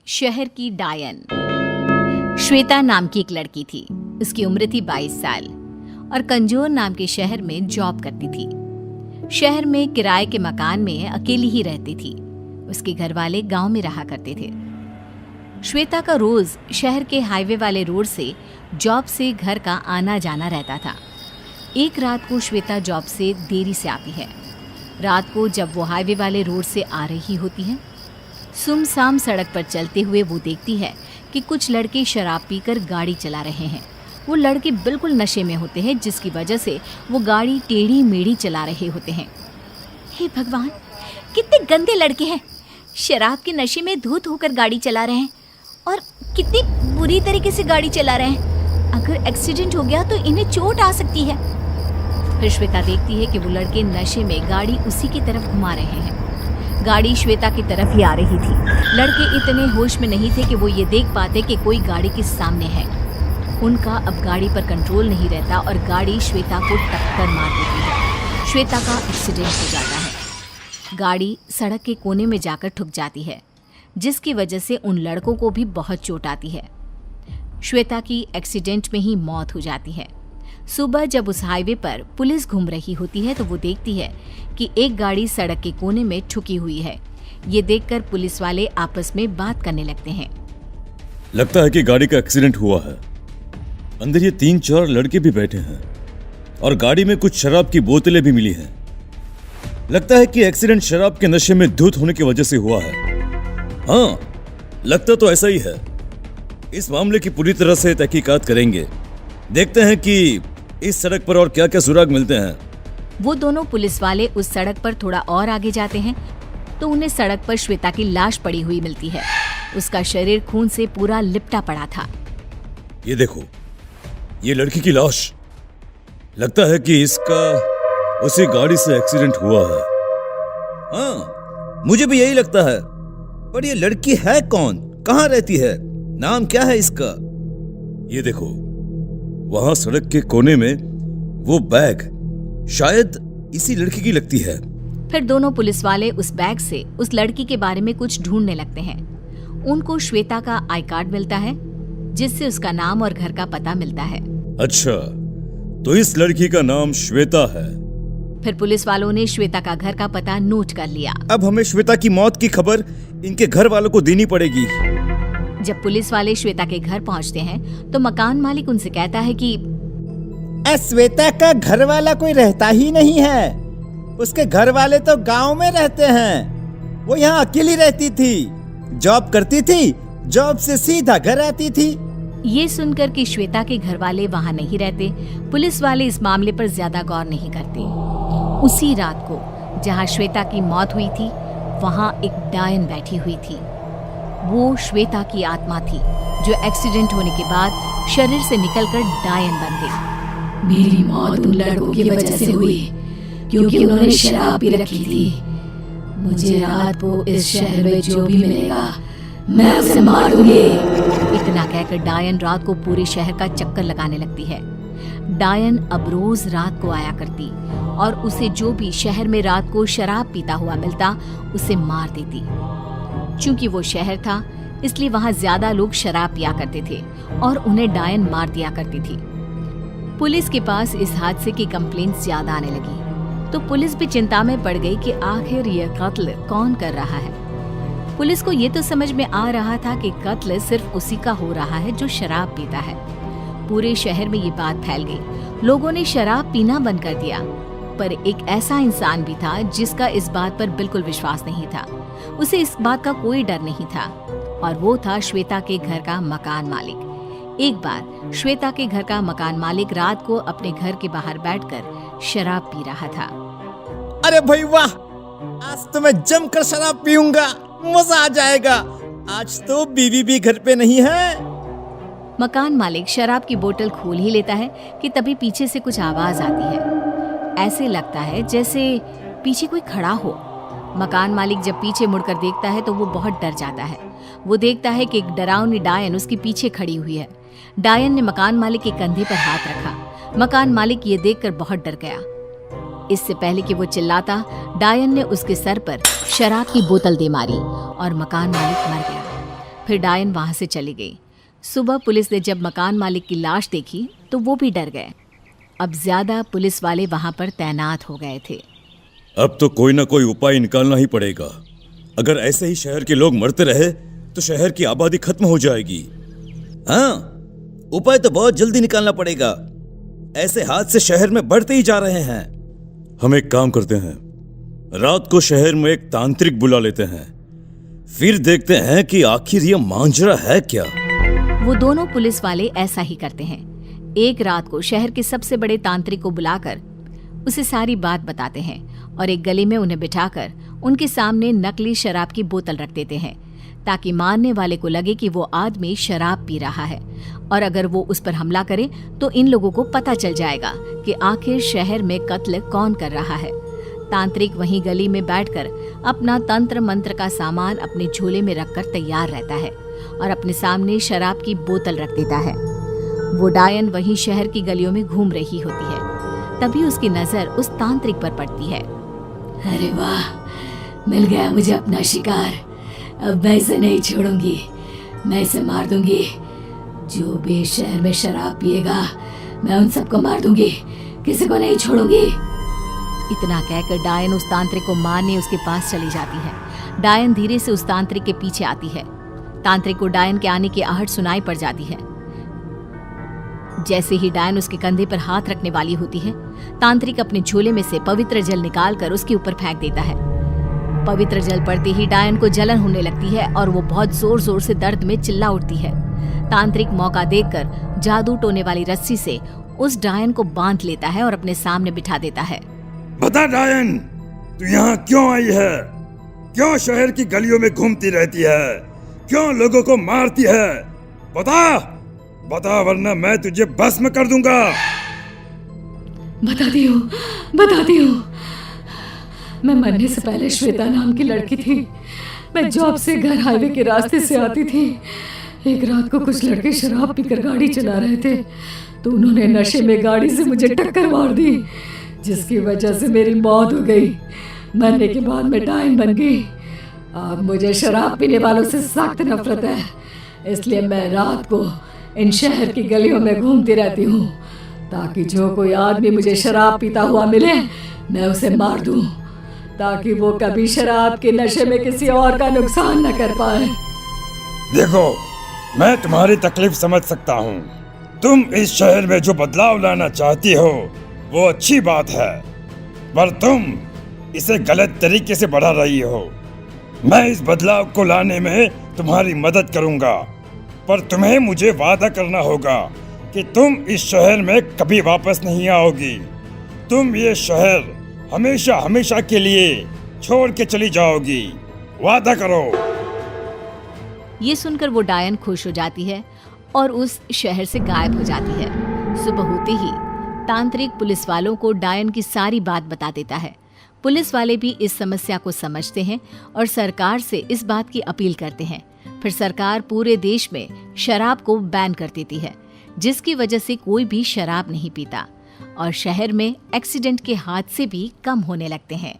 शहर की डायन। श्वेता नाम की एक लड़की थी। उसकी उम्र थी 22 साल और कंजोर नाम के शहर में जॉब करती थी। शहर में किराए के मकान में अकेली ही रहती थी। उसके घर वाले गांव में रहा करते थे। श्वेता का रोज शहर के हाईवे वाले रोड से जॉब से घर का आना जाना रहता था। एक रात को श्वेता जॉब से देरी से आती है। रात को जब वो हाईवे वाले रोड से आ रही होती है, सुमसाम सड़क पर चलते हुए वो देखती है कि कुछ लड़के शराब पीकर गाड़ी चला रहे हैं। वो लड़के बिल्कुल नशे में होते हैं, जिसकी वजह से वो गाड़ी टेढ़ी मेढ़ी चला रहे होते हैं। हे भगवान, कितने गंदे लड़के हैं! शराब के नशे में धुत होकर गाड़ी चला रहे हैं और कितनी बुरी तरीके से गाड़ी चला रहे हैं। अगर एक्सीडेंट हो गया तो इन्हें चोट आ सकती है। फिर श्वेता देखती है कि वो लड़के नशे में गाड़ी उसी की तरफ घुमा रहे हैं। गाड़ी श्वेता की तरफ ही आ रही थी। लड़के इतने होश में नहीं थे कि वो ये देख पाते कि कोई गाड़ी के सामने है। उनका अब गाड़ी पर कंट्रोल नहीं रहता और गाड़ी श्वेता को टक्कर मार देती है। श्वेता का एक्सीडेंट हो जाता है। गाड़ी सड़क के कोने में जाकर ठुक जाती है, जिसकी वजह से उन लड़कों को भी बहुत चोट आती है। श्वेता की एक्सीडेंट में ही मौत हो जाती है। सुबह जब उस हाईवे पर पुलिस घूम रही होती है तो वो देखती है कि एक गाड़ी सड़क के कोने में ठुकी हुई है। ये देखकर पुलिस वाले आपस में बात करने लगते हैं। लगता है कि गाड़ी का एक्सीडेंट हुआ है। अंदर ये 3-4 लड़के भी बैठे हैं और गाड़ी में कुछ शराब की बोतलें भी मिली हैं। लगता है कि एक्सीडेंट शराब के नशे में धुत होने की वजह से हुआ है। हाँ, लगता तो ऐसा ही है। इस मामले की पूरी तरह से तहकीकात करेंगे। देखते हैं कि इस सड़क पर और क्या क्या सुराग मिलते हैं। वो दोनों पुलिस वाले उस सड़क पर थोड़ा और आगे जाते हैं तो उन्हें सड़क पर श्वेता की लाश पड़ी हुई मिलती है। उसका शरीर खून से पूरा लिपटा पड़ा था। ये देखो, ये लड़की की लाश। लगता है कि इसका उसी गाड़ी से एक्सीडेंट हुआ है। हाँ, मुझे भी यही लगता है। पर ये लड़की है कौन? कहाँ रहती है? नाम क्या है इसका? ये देखो, वहां सड़क के कोने में वो बैग शायद इसी लड़की की लगती है। फिर दोनों पुलिस वाले उस बैग से उस लड़की के बारे में कुछ ढूंढने लगते हैं। उनको श्वेता का आई कार्ड मिलता है, जिससे उसका नाम और घर का पता मिलता है। अच्छा, तो इस लड़की का नाम श्वेता है। फिर पुलिस वालों ने श्वेता का घर का पता नोट कर लिया। अब हमें श्वेता की मौत की खबर इनके घर वालों को देनी पड़ेगी। जब पुलिस वाले श्वेता के घर पहुंचते हैं तो मकान मालिक उनसे कहता है कि श्वेता का घर वाला कोई रहता ही नहीं है। उसके घर वाले तो गांव में रहते हैं। वो यहाँ अकेली रहती थी, जॉब करती थी, जॉब से सीधा घर आती थी। ये सुनकर कि श्वेता के घर वाले वहाँ नहीं रहते, पुलिस वाले इस मामले पर ज्यादा गौर नहीं करते। उसी रात को जहाँ श्वेता की मौत हुई थी, वहाँ एक डायन बैठी हुई थी। वो श्वेता की आत्मा थी, जो एक्सीडेंट होने के बाद शरीर से निकलकर डायन बन गई। मेरी मौत उन लड़कों की वजह से हुई, क्योंकि उन्होंने शराब पी रखी थी। मुझे रात को इस शहर में जो भी मिलेगा, मैं उसे मार दूंगी। इतना कहकर डायन रात को पूरे शहर का चक्कर लगाने लगती है। डायन अब रोज रात को आया करती और उसे जो भी शहर में रात को शराब पीता हुआ मिलता, उसे मार देती। चूंकि वो शहर था, इसलिए वहाँ ज्यादा लोग शराब पिया करते थे और उन्हें डायन मार दिया करती थी। पुलिस के पास इस हादसे की कंप्लेंट्स ज्यादा आने लगी, तो पुलिस भी चिंता में पड़ गई कि आखिर यह कत्ल कौन कर रहा है। पुलिस को ये तो समझ में आ रहा था कि कत्ल सिर्फ उसी का हो रहा है जो शराब पीता है। पूरे शहर में ये बात फैल गई। लोगों ने शराब पीना बंद कर दिया। पर एक ऐसा इंसान भी था जिसका इस बात पर बिल्कुल विश्वास नहीं था। उसे इस बात का कोई डर नहीं था, और वो था श्वेता के घर का मकान मालिक। एक बार श्वेता के घर का मकान मालिक रात को अपने घर के बाहर बैठकर शराब पी रहा था। अरे भाई वाह, आज तो मैं जमकर शराब पीऊंगा, मजा आ जाएगा। आज तो बीवी भी घर पे नहीं है। मकान मालिक शराब की बोतल खोल ही लेता है कि तभी पीछे से कुछ आवाज आती है। ऐसे लगता है जैसे पीछे कोई खड़ा हो। मकान मालिक जब पीछे मुड़कर देखता है तो वो बहुत डर जाता है। वो देखता है कि एक डरावनी डायन उसके पीछे खड़ी हुई है। डायन ने मकान मालिक के कंधे पर हाथ रखा। मकान मालिक ये देखकर बहुत डर गया। इससे पहले कि वो चिल्लाता, डायन ने उसके सर पर शराब की बोतल दे मारी और मकान मालिक मर गया। फिर डायन वहां से चली गई। सुबह पुलिस ने जब मकान मालिक की लाश देखी तो वो भी डर गए। अब ज्यादा पुलिस वाले वहां पर तैनात हो गए थे। अब तो कोई ना कोई उपाय निकालना ही पड़ेगा। अगर ऐसे ही शहर के लोग मरते रहे तो शहर की आबादी खत्म हो जाएगी। हाँ, उपाय तो बहुत जल्दी निकालना पड़ेगा। ऐसे हादसे शहर में बढ़ते ही जा रहे हैं। हम एक काम करते हैं, रात को शहर में एक तांत्रिक बुला लेते हैं, फिर देखते हैं कि आखिर ये मांजरा है क्या। वो दोनों पुलिस वाले ऐसा ही करते हैं। एक रात को शहर के सबसे बड़े तांत्रिक को बुलाकर उसे सारी बात बताते हैं और एक गली में उन्हें बिठाकर उनके सामने नकली शराब की बोतल रख देते हैं, ताकि मारने वाले को लगे कि वो आदमी शराब पी रहा है, और अगर वो उस पर हमला करे तो इन लोगों को पता चल जाएगा कि आखिर शहर में कत्ल कौन कर रहा है। तांत्रिक वहीं गली में बैठकर अपना तंत्र मंत्र का सामान अपने झोले में रखकर तैयार रहता है और अपने सामने शराब की बोतल रख देता है। वो डायन वहीं शहर की गलियों में घूम रही होती है। तभी उसकी नजर उस तांत्रिक पर पड़ती है। अरे वाह, मिल गया मुझे अपना शिकार। अब मैं इसे नहीं छोड़ूंगी, मैं इसे मार दूंगी। जो भी शहर में शराब पिएगा मैं उन सबको मार दूंगी, किसी को नहीं छोड़ूंगी। इतना कहकर डायन उस तांत्रिक को मारने उसके पास चली जाती है। डायन धीरे से उस तांत्रिक के पीछे आती है। तांत्रिक को डायन के आने की आहट सुनाई पड़ जाती है। जैसे ही डायन उसके कंधे पर हाथ रखने वाली होती है, तांत्रिक अपने झोले में से पवित्र जल निकालकर उसके ऊपर फेंक देता है। पवित्र जल पड़ते ही डायन को जलन होने लगती है और वो बहुत जोर जोर से दर्द में चिल्ला उठती है। तांत्रिक मौका देखकर जादू टोने वाली रस्सी से उस डायन को बांध लेता है और अपने सामने बिठा देता है। बता डायन, तू यहाँ क्यों आई है? क्यों शहर की गलियों में घूमती रहती है? क्यों लोगों को मारती है? बता वरना मैं तुझे भस्म कर दूंगा। बताती हूँ। मैं मरने से पहले श्वेता नाम की लड़की थी। मैं जॉब से घर हाईवे के रास्ते से आती थी। एक रात को कुछ लड़के शराब पीकर गाड़ी चला रहे थे तो उन्होंने नशे में गाड़ी से मुझे टक्कर मार दी, जिसकी वजह से मेरी मौत हो गई। मरने के बाद मैं डायन बन गई। अब मुझे शराब पीने वालों से सख्त नफरत है, इसलिए मैं रात को इन शहर की गलियों में घूमती रहती हूँ, ताकि जो कोई आदमी मुझे शराब पीता हुआ मिले मैं उसे मार दूं, ताकि वो कभी शराब के नशे में किसी और का नुकसान न कर पाए। देखो, मैं तुम्हारी तकलीफ समझ सकता हूँ। तुम इस शहर में जो बदलाव लाना चाहती हो वो अच्छी बात है, पर तुम इसे गलत तरीके से बढ़ा रही हो। मैं इस बदलाव को लाने में तुम्हारी मदद करूंगा, पर तुम्हें मुझे वादा करना होगा कि तुम इस शहर में कभी वापस नहीं आओगी। तुम ये शहर हमेशा हमेशा के लिए छोड़ के चली जाओगी। वादा करो। ये सुनकर वो डायन खुश हो जाती है और उस शहर से गायब हो जाती है। सुबह होते ही तांत्रिक पुलिस वालों को डायन की सारी बात बता देता है। पुलिस वाले भी इस समस्या को समझते हैं और सरकार से इस बात की अपील करते हैं। फिर सरकार पूरे देश में शराब को बैन कर देती है, जिसकी वजह से कोई भी शराब नहीं पीता और शहर में एक्सीडेंट के हादसे भी कम होने लगते हैं।